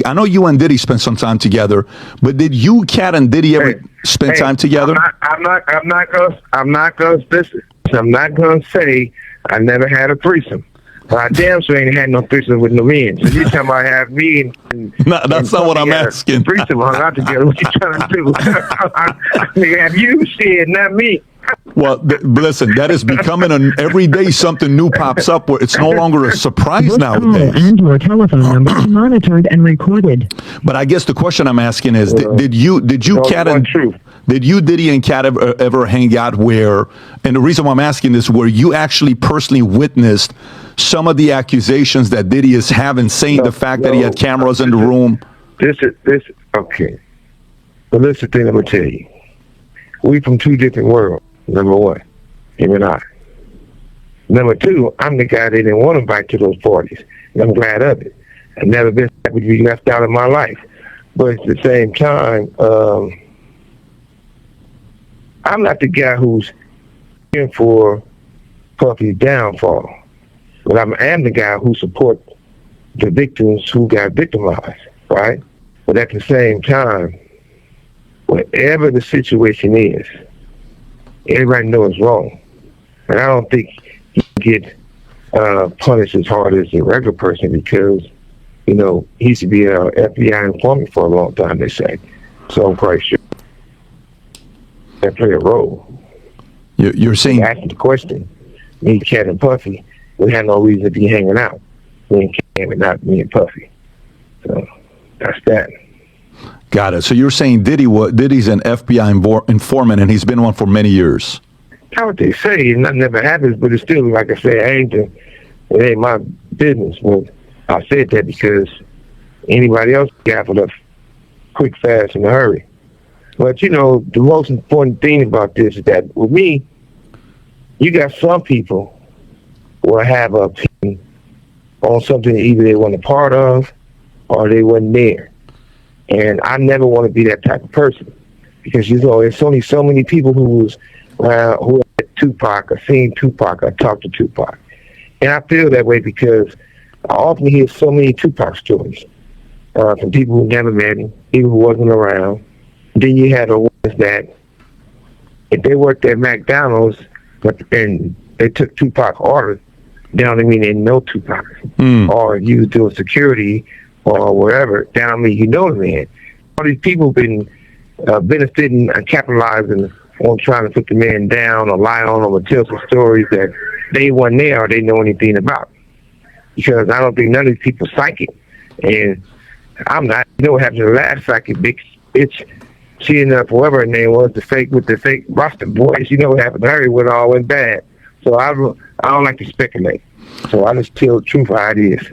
I know you and Diddy spent some time together, but did you, Cat, and Diddy ever spend time together? I'm not gonna say I never had a threesome. But I damn sure ain't had no threesome with no men. So you talking about have me and no, that's not what I'm asking. Threesome hung out together. What you trying to do? I mean, have you said, not me? Well, listen, that is becoming every day something new pops up where it's no longer a surprise nowadays. And your telephone number is monitored and recorded. But I guess the question I'm asking is, did you, Cat, and Diddy and Cat ever hang out where, and the reason why I'm asking this, where you actually personally witnessed some of the accusations that Diddy is having, saying the fact that he had cameras in the room? Okay. But this is the thing I'm going to tell you. We from two different worlds. Number one, him and I. Number two, I'm the guy they didn't want to invite to those parties. And I'm glad of it. I've never been happy to be left out of my life. But at the same time, I'm not the guy who's in for Puffy's downfall. But I am the guy who supports the victims who got victimized, right? But at the same time, whatever the situation is, everybody knows it's wrong. And I don't think he can get punished as hard as a regular person because, you know, he used to be an FBI informant for a long time, they say. So I'm quite sure that play a role. You're saying... Asking the question, me, Cat, and Puffy, we had no reason to be hanging out. Me and Cat, but not me and Puffy. So that's that. Got it. So you're saying Diddy's an FBI informant, and he's been one for many years. That's what they say. Nothing ever happens, but it's still, like I said, it ain't my business. But I said that because anybody else gaffered up quick, fast, in a hurry. But, you know, the most important thing about this is that with me, you got some people who will have an opinion on something either they weren't a part of or they wasn't there. And I never want to be that type of person because, you know, there's only so many people who had Tupac or seen Tupac or talked to Tupac. And I feel that way because I often hear so many Tupac stories from people who never met him, people who wasn't around. Then you had the ones that if they worked at McDonald's and they took Tupac orders, they don't mean they know Tupac. Or you was doing security or wherever, that don't mean you know the man. All these people been benefiting and capitalizing on trying to put the man down or lie on him or tell some stories that they wasn't there or they know anything about. Because I don't think none of these people psychic. And I'm not. You know what happened to the last psychic bitch? She ended up, whoever her name was, the fake Boston boys. You know what happened to her when it all went bad. So I don't like to speculate. So I just tell the truth how it is.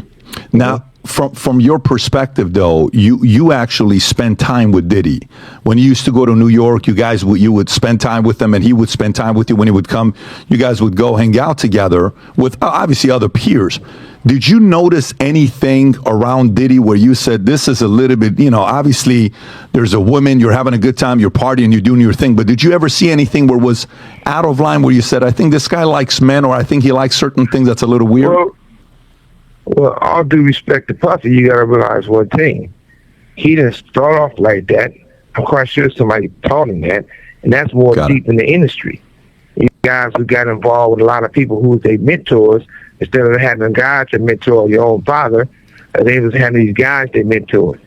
Now, from your perspective, though, you actually spend time with Diddy. When you used to go to New York, you would spend time with him, and he would spend time with you. When he would come, you guys would go hang out together with obviously other peers. Did you notice anything around Diddy where you said, this is a little bit, you know, obviously there's a woman, you're having a good time, you're partying, you're doing your thing, but did you ever see anything where it was out of line where you said, I think this guy likes men, or I think he likes certain things that's a little weird? Well, all due respect to Puffy, you got to realize one thing. He didn't start off like that. I'm quite sure somebody taught him that, and that's more deep in the industry. You guys who got involved with a lot of people who was their mentors, instead of having a guy to mentor your own father, they was having these guys they mentored.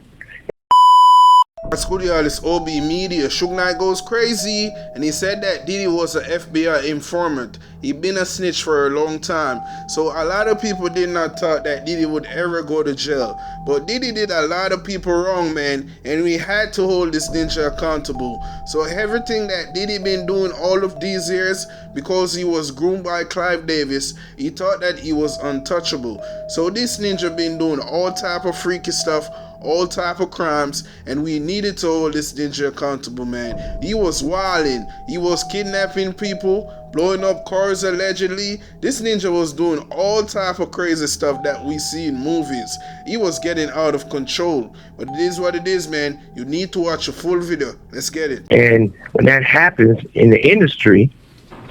What's good, y'all? It's OB Media. Suge Knight goes crazy, and he said that Diddy was an FBI informant. He been a snitch for a long time. So a lot of people did not thought that Diddy would ever go to jail. But Diddy did a lot of people wrong, man, and we had to hold this ninja accountable. So everything that Diddy been doing all of these years, because he was groomed by Clive Davis, he thought that he was untouchable. So this ninja been doing all type of freaky stuff, all type of crimes, and we needed to hold this ninja accountable, man. He was wilding. He was kidnapping people, blowing up cars allegedly. This ninja was doing all type of crazy stuff that we see in movies. He was getting out of control. But it is what it is, man. You need to watch a full video. Let's get it. And when that happens in the industry,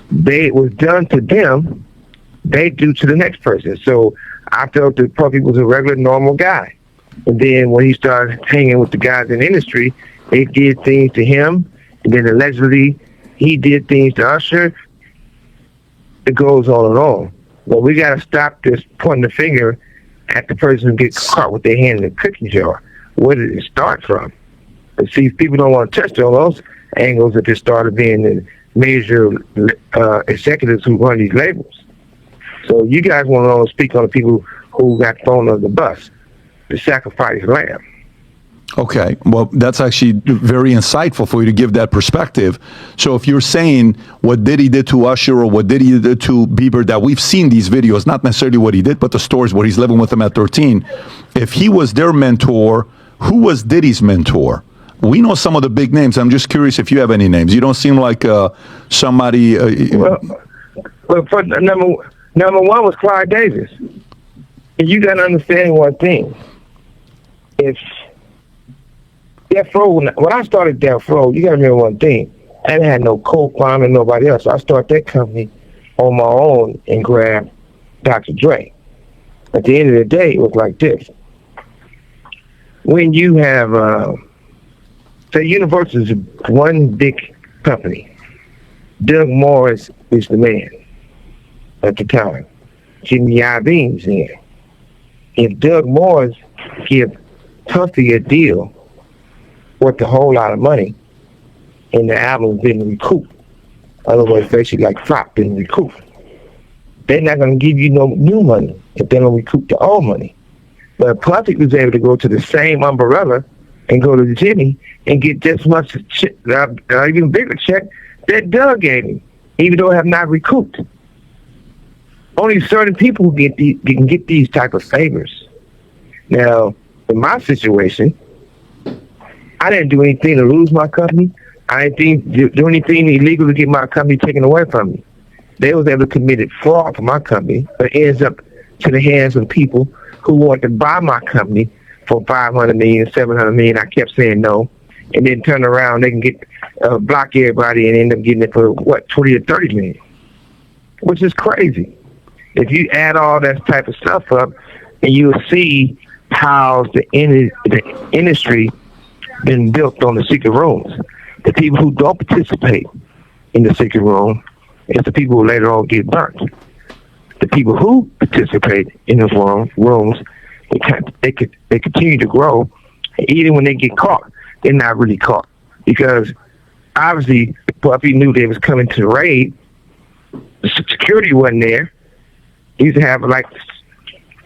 it was done to them, they do to the next person. So I felt that Puffy was a regular, normal guy. And then when he started hanging with the guys in the industry, they did things to him. And then allegedly he did things to Usher. It goes on and on. But we got to stop this pointing the finger at the person who gets caught with their hand in the cookie jar. Where did it start from? But see, people don't want to touch on those angles if it started being the major executives who run these labels. So you guys want to speak on the people who got thrown under the bus, the sacrifice lamb. Okay, well, that's actually very insightful for you to give that perspective. So if you're saying what Diddy did to Usher or what Diddy did to Bieber, that we've seen these videos, not necessarily what he did, but the stories where he's living with them at 13. If he was their mentor, who was Diddy's mentor? We know some of the big names. I'm just curious if you have any names. You don't seem like somebody... well, for number one was Clyde Davis. And you got to understand one thing. If Death Row, when I started Death Row, you got to remember one thing. I didn't have no co-founder, nobody else. So I started that company on my own and grabbed Dr. Dre. At the end of the day, it was like this. When you have, say, Universal is one big company. Doug Morris is the man at the time. Jimmy Iovine's in. If Doug Morris give Tuffy a deal worth a whole lot of money, and the album didn't recoup, in other words, basically like flop didn't recoup, they're not going to give you no new money if they don't recoup the old money. But Puffy was able to go to the same umbrella and go to Jimmy and get just much even bigger check that Doug gave him, even though it have not recouped. Only certain people can get these type of favors. Now, in my situation, I didn't do anything to lose my company. I didn't do anything illegal to get my company taken away from me. They was able to commit fraud for my company, but it ends up to the hands of people who want to buy my company for $500 million, $700 million. I kept saying no, and then turn around, they can get block everybody and end up getting it for what, 20 or 30 million, which is crazy. If you add all that type of stuff up, and you'll see how the industry been built on the secret rooms. The people who don't participate in the secret room is the people who later on get burnt. The people who participate in those rooms, they continue to grow. Even when they get caught, they're not really caught, because obviously Puffy knew they was coming to raid. The security wasn't there. He used to have like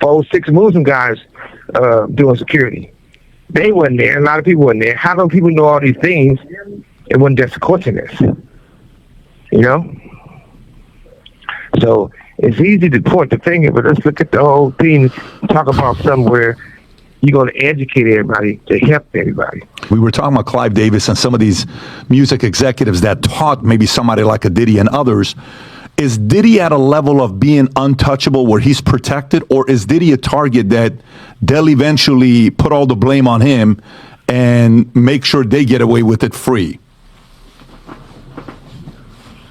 4-6 Muslim guys doing security. They wasn't there. A lot of people wasn't there. How do people know all these things? It wasn't just a coincidence, you know? So it's easy to point the finger, but let's look at the whole thing, talk about somewhere you're going to educate everybody to help everybody. We were talking about Clive Davis and some of these music executives that taught maybe somebody like a Diddy and others. Is Diddy at a level of being untouchable where he's protected, or is Diddy a target that they'll eventually put all the blame on him and make sure they get away with it free?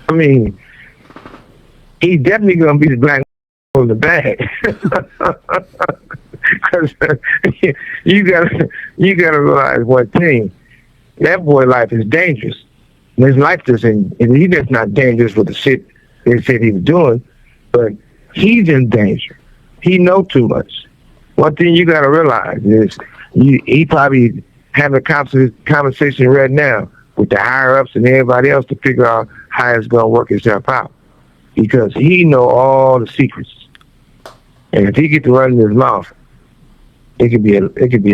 I mean, he's definitely going to be the black in the bag. Because you gotta realize one thing: that boy life is dangerous. His life doesn't. He just not dangerous with the shit they said he was doing, but he's in danger. He know too much. One thing you gotta realize is he probably having a conversation right now with the higher ups and everybody else to figure out how it's gonna work itself out, because he know all the secrets. And if he get to running his mouth, it could be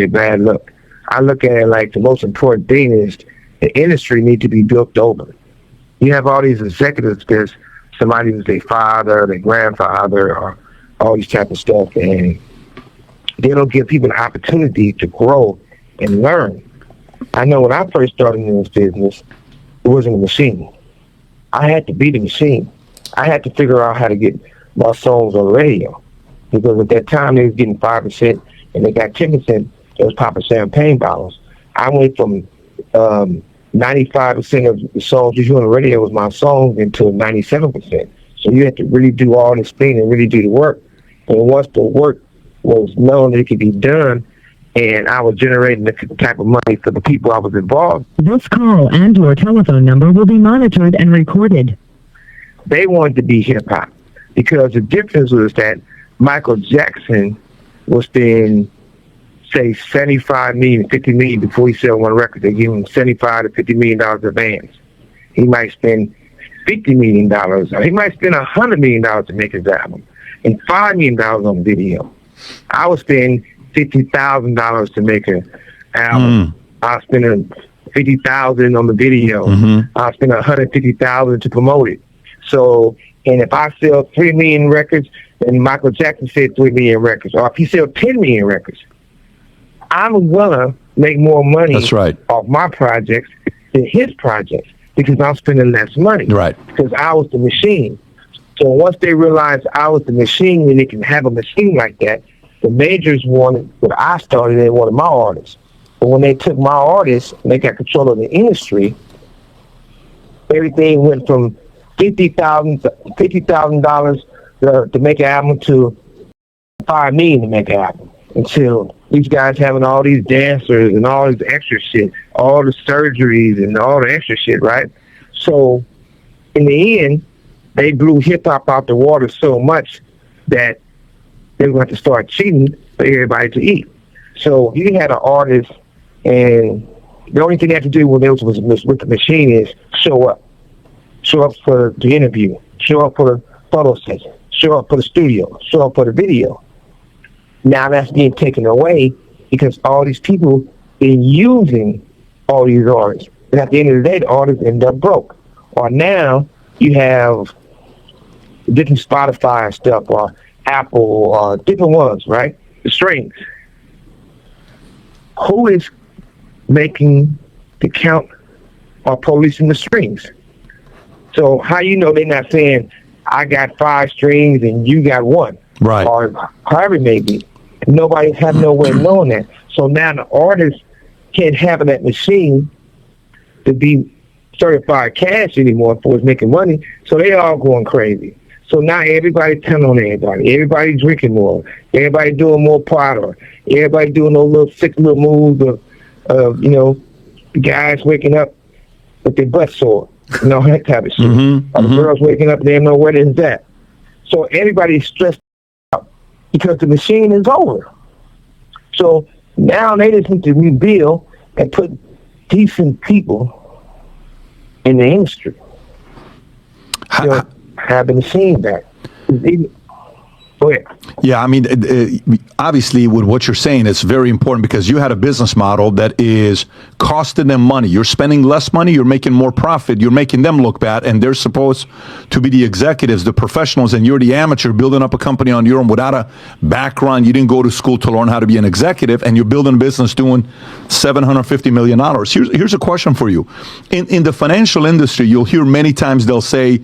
a bad look. I look at it like the most important thing is the industry need to be built over. You have all these executives because somebody was their father, their grandfather, or all these type of stuff, and they don't give people an opportunity to grow and learn. I know when I first started in this business, it wasn't a machine. I had to be the machine. I had to figure out how to get my songs on the radio, because at that time they was getting 5%, and they got 10%. They was popping champagne bottles. I went from 95% of the songs you hear on the radio was my songs into 97%. So you had to really do all this thing and really do the work. And once the work was known that it could be done, and I was generating the type of money for the people I was involved. This call and your telephone number will be monitored and recorded. They wanted to be hip hop because the difference was that Michael Jackson was spending, say, 75 million, 50 million before he sell one record. They give him 75 to 50 million dollars advance. He might spend $50 million, or he might spend $100 million to make his album, and $5 million on video. I was spending $50,000 to make an album. I was spending $50,000 on the video. I was spending $150,000 to promote it. So, and if I sell 3 million records, and Michael Jackson said 3 million records, or if he sells 10 million records, I'm gonna make more money. That's right. Off my projects than his projects because I'm spending less money. Right. Because I was the machine. So once they realized I was the machine and they can have a machine like that, the majors wanted what I started, they wanted my artists. But when they took my artists and they got control of the industry, everything went from $50,000 to make an album to $5 million to make an album. Until these guys having all these dancers and all this extra shit, all the surgeries and all the extra shit, right? So in the end, they blew hip hop out the water so much that they were going to start cheating for everybody to eat. So you had an artist, and the only thing they had to do with the machine is show up. Show up for the interview. Show up for the photo session. Show up for the studio. Show up for the video. Now that's being taken away because all these people been using all these artists. And at the end of the day, the artists end up broke. Or now you have different Spotify stuff or Apple or different ones, right? The strings. Who is making the count or policing the strings? So how you know they're not saying, I got 5 strings and you got 1? Right. Or however it may be. Nobody have no way of knowing that. So now the artist can't have that machine to be certified cash anymore for it's making money. So they all going crazy. So now everybody telling on everybody. Everybody drinking more. Everybody doing more powder. Everybody doing those little sick little moves of the guys waking up with their butt sore. That type of shit. Or the girls waking up and they don't know where it's at. So everybody's stressed out because the machine is over. So now they just need to rebuild and put decent people in the industry. Have the machine back. Go ahead. Yeah, I mean, obviously, with what you're saying, it's very important because you had a business model that is costing them money. You're spending less money, you're making more profit, you're making them look bad, and they're supposed to be the executives, the professionals, and you're the amateur building up a company on your own without a background. You didn't go to school to learn how to be an executive, and you're building a business doing $750 million. Here's a question for you. In the financial industry, you'll hear many times they'll say,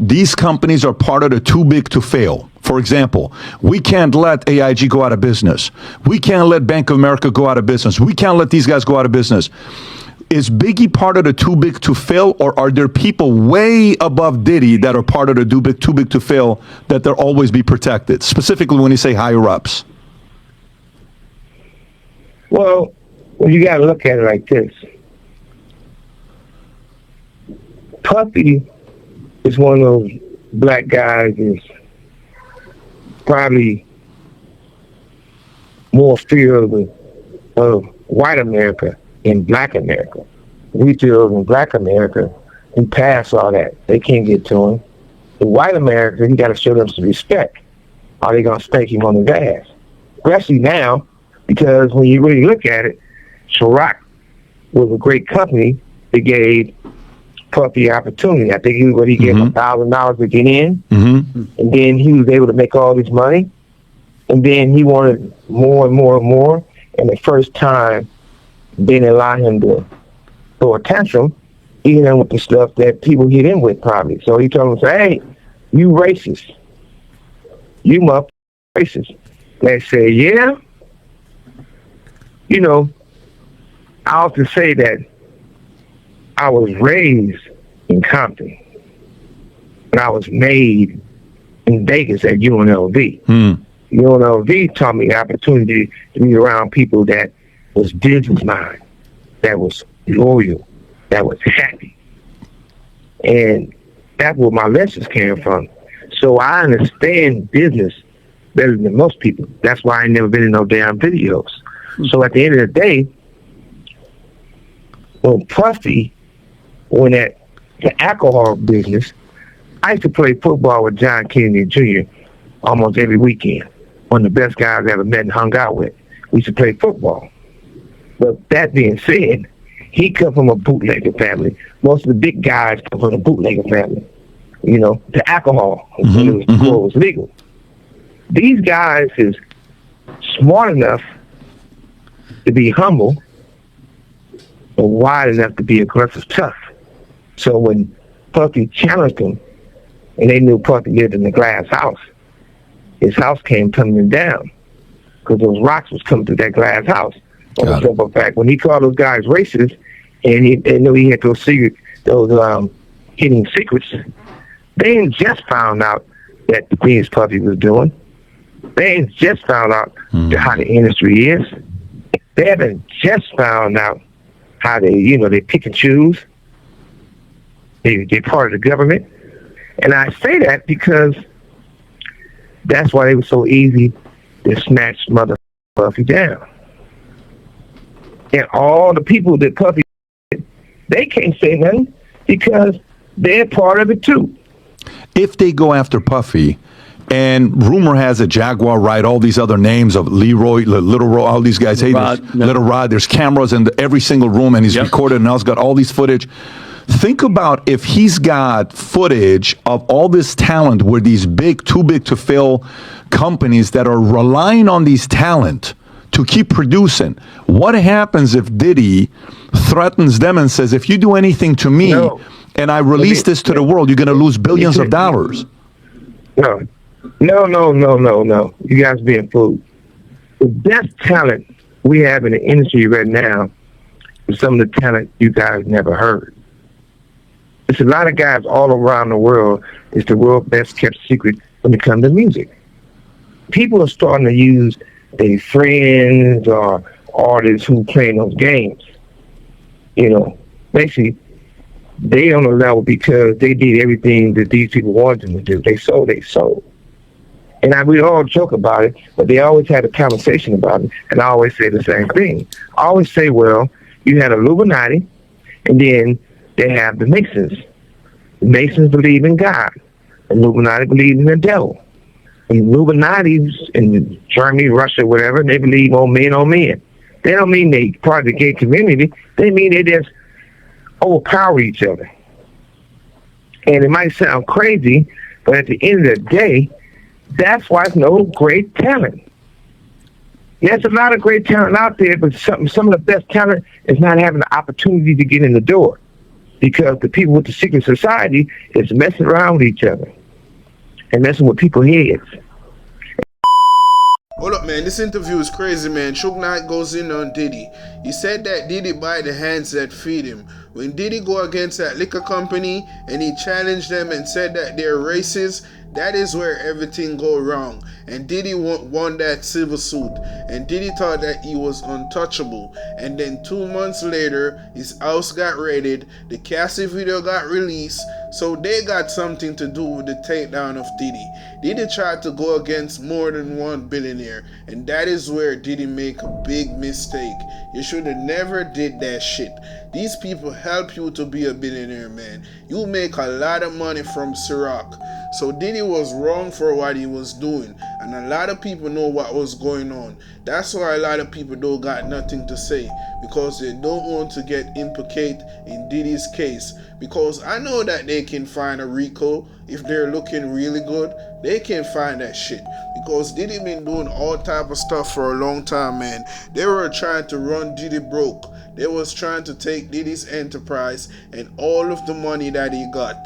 these companies are part of the too big to fail. For example, we can't let AIG go out of business. We can't let Bank of America go out of business. We can't let these guys go out of business. Is Biggie part of the too big to fail, or are there people way above Diddy that are part of the too big to fail that they'll always be protected, specifically when you say higher ups? Well, you got to look at it like this. Puffy is one of those black guys is probably more fear of white America in black America. We feel in black America, he passed all that. They can't get to him. In white America, you got to show them some respect. Are they going to spank him on the ass? Especially now, because when you really look at it, Ciroc was a great company that gave Puffy opportunity. I think he gave him $1,000 to get in, and then he was able to make all this money, and then he wanted more and more and more, and the first time they didn't allow him to throw a tantrum, he hit him with the stuff that people hit him with probably. So he told him, hey, you racist. You motherfucking racist. They say, yeah. I often say that I was raised in Compton, but I was made in Vegas at UNLV. UNLV taught me the opportunity to be around people that was business mind, that was loyal, that was happy. And that's where my lessons came from. So I understand business better than most people. That's why I ain't never been in no damn videos. So at the end of the day, when Puffy went at the alcohol business, I used to play football with John Kennedy Jr. almost every weekend. One of the best guys I ever met and hung out with. We used to play football. But that being said, he come from a bootlegger family. Most of the big guys come from a bootlegger family. You know, the alcohol when it was legal. These guys is smart enough to be humble, but wide enough to be aggressive tough. So when Puffy challenged him, and they knew Puffy lived in the glass house, his house came tumbling down because those rocks was coming through that glass house. On the simple fact, when he called those guys racist, and they knew he had those hidden secrets, they ain't just found out that the things Puffy was doing. They ain't just found out how the industry is. They haven't just found out how they pick and choose. They're part of the government. And I say that because that's why they were so easy to snatch Mother Puffy down. And all the people that Puffy, they can't say nothing because they're part of it too. If they go after Puffy, and rumor has it Jaguar, right, all these other names of Leroy, Little Roy, all these guys, Little Rod, there's cameras in every single room, and he's recorded, and now he's got all these footage. Think about if he's got footage of all this talent where these too big to fail companies that are relying on these talent to keep producing. What happens if Diddy threatens them and says, if you do anything to me and I release this to the world, you're going to lose billions of dollars? No. You guys being fooled. The best talent we have in the industry right now is some of the talent you guys never heard. There's a lot of guys all around the world. It's the world's best kept secret when it comes to music. People are starting to use their friends or artists who play those games. Basically, they on the level because they did everything that these people wanted them to do. They sold. And we all joke about it, but they always had a conversation about it, and I always say the same thing. I always say, well, you had Illuminati, and then they have the Masons. The Masons believe in God. Illuminati believe in the devil. And Illuminati's in Germany, Russia, whatever, they believe on men. They don't mean they part of the gay community. They mean they just overpower each other. And it might sound crazy, but at the end of the day, that's why there's no great talent. There's a lot of great talent out there, but some of the best talent is not having the opportunity to get in the door. Because the people with the secret society is messing around with each other and messing with people's heads. Hold up, man. This interview is crazy, man. Suge Knight goes in on Diddy. He said that Diddy buy the hands that feed him. When Diddy go against that liquor company and he challenged them and said that they're racist, that is where everything go wrong. And Diddy won that civil suit. And Diddy thought that he was untouchable. And then 2 months later, his house got raided. The Cassie video got released. So they got something to do with the takedown of Diddy. Diddy tried to go against more than one billionaire. And that is where Diddy make a big mistake. You should have never did that shit. These people help you to be a billionaire, man. You make a lot of money from Ciroc. So Diddy was wrong for what he was doing. And a lot of people know what was going on. That's why a lot of people don't got nothing to say. Because they don't want to get implicated in Diddy's case. Because I know that they can find a RICO. If they're looking really good, they can find that shit. Because Diddy been doing all type of stuff for a long time, man. They were trying to run Diddy broke. they was trying to take Diddy's enterprise and all of the money that he got.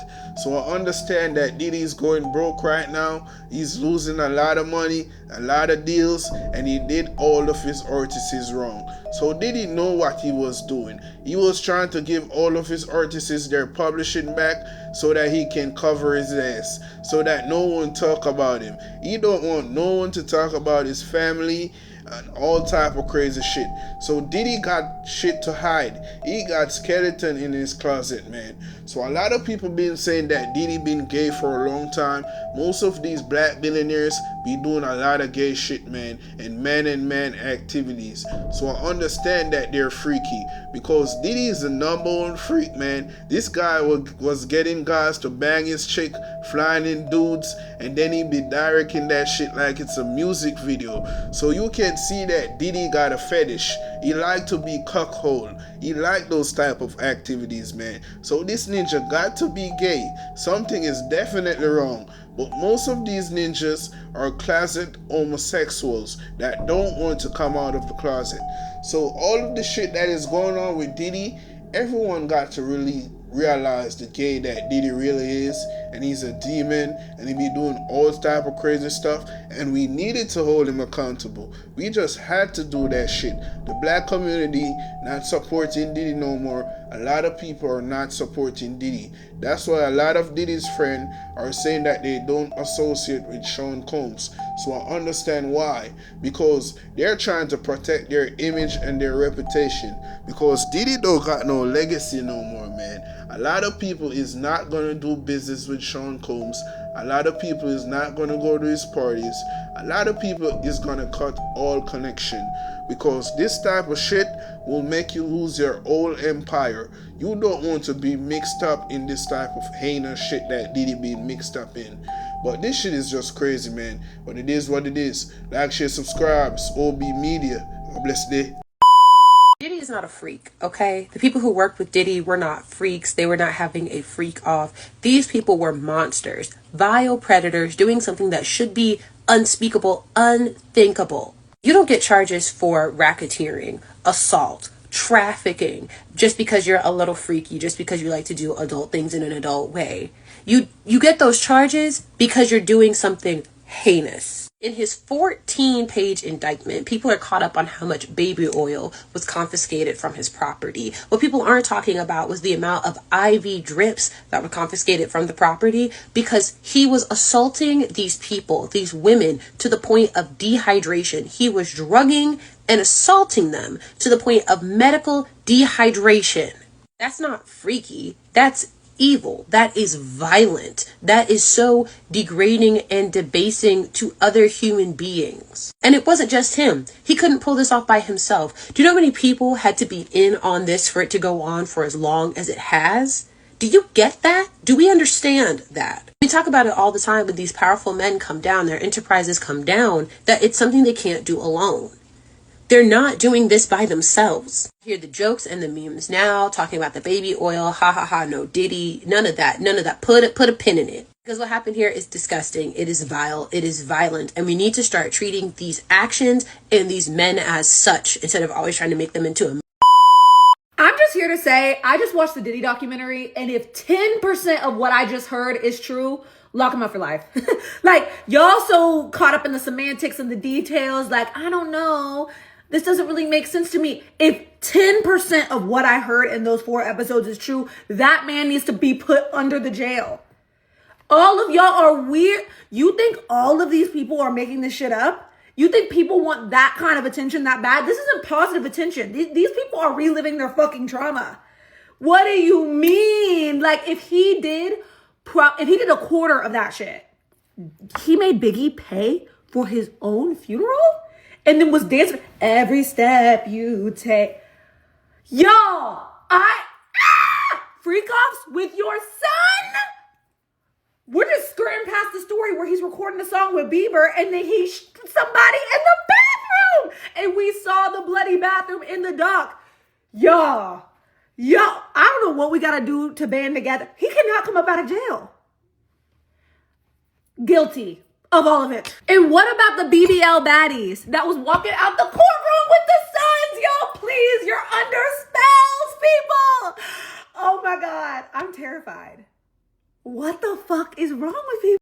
So I understand that Diddy's going broke right now. He's losing a lot of money, a lot of deals, and he did all of his artists wrong. So Diddy know what he was doing. He was trying to give all of his artists their publishing back so that he can cover his ass, so that no one talk about him. He don't want no one to talk about his family and all type of crazy shit. So Diddy got shit to hide. He got skeleton in his closet, man. So a lot of people been saying that Diddy been gay for a long time. Most of these black billionaires be doing a lot of gay shit, man, and man activities. So I understand that they're freaky, because Diddy is the number one freak, man. This guy was getting guys to bang his chick, flying in dudes, and then he be directing that shit like it's a music video. So you can see that Diddy got a fetish. He like to be cuckold. He like those type of activities, man. So this ninja got to be gay. Something is definitely wrong. But most of these ninjas are closet homosexuals that don't want to come out of the closet. So all of the shit that is going on with Diddy, everyone got to really realize the gay that Diddy really is, and he's a demon, and he be doing all type of crazy stuff, and we needed to hold him accountable. We just had to do that shit. The black community not supporting Diddy no more. A lot of people are not supporting Diddy. That's why a lot of Diddy's friends are saying that they don't associate with Sean Combs. So I understand why. Because they're trying to protect their image and their reputation. Because Diddy don't got no legacy no more, man. A lot of people is not going to do business with Sean Combs. A lot of people is not going to go to his parties. A lot of people is going to cut all connection. Because this type of shit will make you lose your whole empire. You don't want to be mixed up in this type of heinous shit that Diddy been mixed up in. But this shit is just crazy, man. But it is what it is. Like, share, subscribe. It's OB Media. Have a blessed day. Diddy is not a freak, okay? The people who worked with Diddy were not freaks. They were not having a freak off. These people were monsters, vile predators doing something that should be unspeakable, unthinkable. You don't get charges for racketeering, assault, trafficking, just because you're a little freaky, just because you like to do adult things in an adult way. You get those charges because you're doing something heinous. In his 14-page indictment, people are caught up on how much baby oil was confiscated from his property. What people aren't talking about was the amount of IV drips that were confiscated from the property, because he was assaulting these people, these women, to the point of dehydration. He was drugging and assaulting them to the point of medical dehydration. That's not freaky. That's evil. That is violent. That is so degrading and debasing to other human beings. And it wasn't just him. He couldn't pull this off by himself. Do you know how many people had to be in on this for it to go on for as long as it has? Do you get that? Do we understand that? We talk about it all the time when these powerful men come down, their enterprises come down, that it's something they can't do alone. They're not doing this by themselves. Hear the jokes and the memes now, talking about the baby oil, ha ha ha, no Diddy, none of that. Put a pin in it. Because what happened here is disgusting. It is vile. It is violent. And we need to start treating these actions and these men as such, instead of always trying to make them into a... I'm just here to say, I just watched the Diddy documentary, and if 10% of what I just heard is true, lock him up for life. Like, y'all so caught up in the semantics and the details, like, I don't know. This doesn't really make sense to me. If 10% of what I heard in those 4 episodes is true, that man needs to be put under the jail. All of y'all are weird. You think all of these people are making this shit up? You think people want that kind of attention that bad? This isn't positive attention. These people are reliving their fucking trauma. What do you mean? Like, if he did a quarter of that shit, he made Biggie pay for his own funeral? And then was dancing every step you take. Y'all, freak offs with your son? We're just skirting past the story where he's recording a song with Bieber and then he somebody in the bathroom. And we saw the bloody bathroom in the doc. Y'all, I don't know what we got to do to band together. He cannot come up out of jail. Guilty of all of it. And what about the BBL baddies that was walking out the courtroom with the sons? Y'all, please, you're understaffed. fuck is wrong with people?